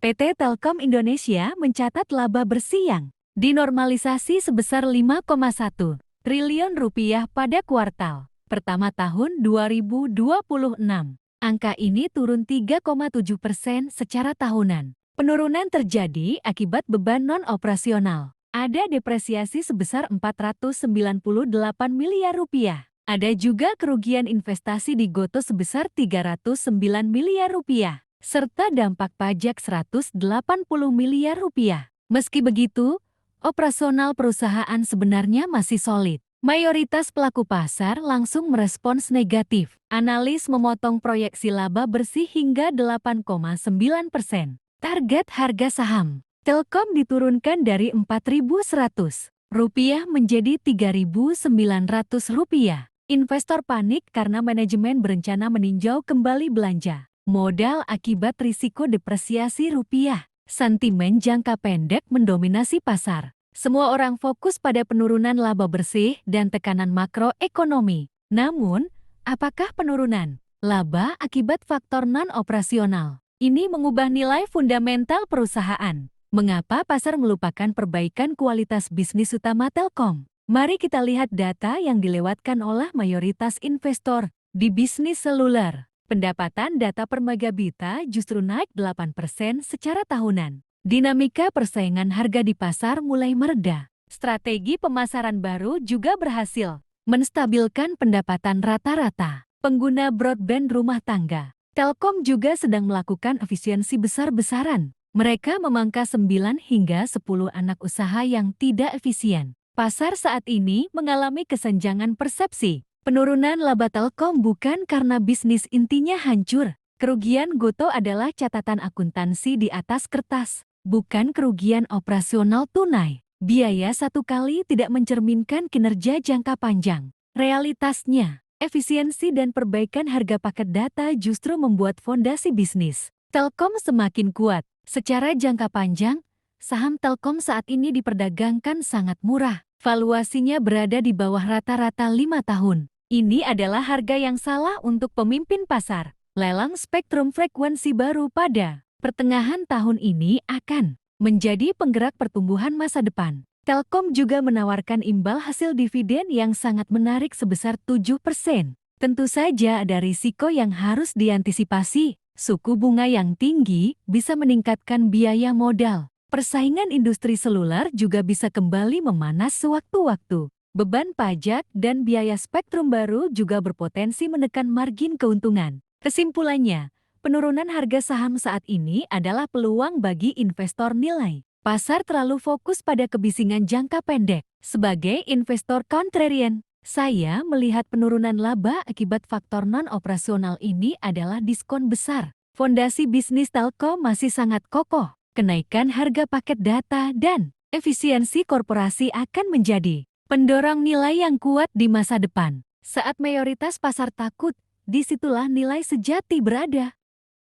PT Telkom Indonesia mencatat laba bersih yang dinormalisasi sebesar 5,1 triliun rupiah pada kuartal pertama tahun 2026. Angka ini turun 3,7% secara tahunan. Penurunan terjadi akibat beban non-operasional. Ada depresiasi sebesar 498 miliar rupiah. Ada juga kerugian investasi di Gotoh sebesar 309 miliar rupiah, serta dampak pajak 180 miliar rupiah. Meski begitu, operasional perusahaan sebenarnya masih solid. Mayoritas pelaku pasar langsung merespons negatif. Analis memotong proyeksi laba bersih hingga 8,9%. Target harga saham Telkom diturunkan dari Rp4.100 menjadi Rp3.900. Investor panik karena manajemen berencana meninjau kembali belanja modal akibat risiko depresiasi rupiah. Sentimen jangka pendek mendominasi pasar. Semua orang fokus pada penurunan laba bersih dan tekanan makroekonomi. Namun, apakah penurunan laba akibat faktor non-operasional ini mengubah nilai fundamental perusahaan? Mengapa pasar melupakan perbaikan kualitas bisnis utama Telkom? Mari kita lihat data yang dilewatkan oleh mayoritas investor di bisnis seluler. Pendapatan data per megabita justru naik 8% secara tahunan. Dinamika persaingan harga di pasar mulai mereda. Strategi pemasaran baru juga berhasil menstabilkan pendapatan rata-rata pengguna broadband rumah tangga. Telkom juga sedang melakukan efisiensi besar-besaran. Mereka memangkas 9 hingga 10 anak usaha yang tidak efisien. Pasar saat ini mengalami kesenjangan persepsi. Penurunan laba Telkom bukan karena bisnis intinya hancur. Kerugian Gotoh adalah catatan akuntansi di atas kertas, bukan kerugian operasional tunai. Biaya satu kali tidak mencerminkan kinerja jangka panjang. Realitasnya, efisiensi dan perbaikan harga paket data justru membuat fondasi bisnis Telkom semakin kuat. Secara jangka panjang, saham Telkom saat ini diperdagangkan sangat murah. Valuasinya berada di bawah rata-rata 5 tahun. Ini adalah harga yang salah untuk pemimpin pasar. Lelang spektrum frekuensi baru pada pertengahan tahun ini akan menjadi penggerak pertumbuhan masa depan. Telkom juga menawarkan imbal hasil dividen yang sangat menarik sebesar 7%. Tentu saja ada risiko yang harus diantisipasi. Suku bunga yang tinggi bisa meningkatkan biaya modal. Persaingan industri seluler juga bisa kembali memanas sewaktu-waktu. Beban pajak dan biaya spektrum baru juga berpotensi menekan margin keuntungan. Kesimpulannya, penurunan harga saham saat ini adalah peluang bagi investor nilai. Pasar terlalu fokus pada kebisingan jangka pendek. Sebagai investor contrarian, saya melihat penurunan laba akibat faktor non-operasional ini adalah diskon besar. Fondasi bisnis Telkom masih sangat kokoh. Kenaikan harga paket data dan efisiensi korporasi akan menjadi pendorong nilai yang kuat di masa depan. Saat mayoritas pasar takut, disitulah nilai sejati berada.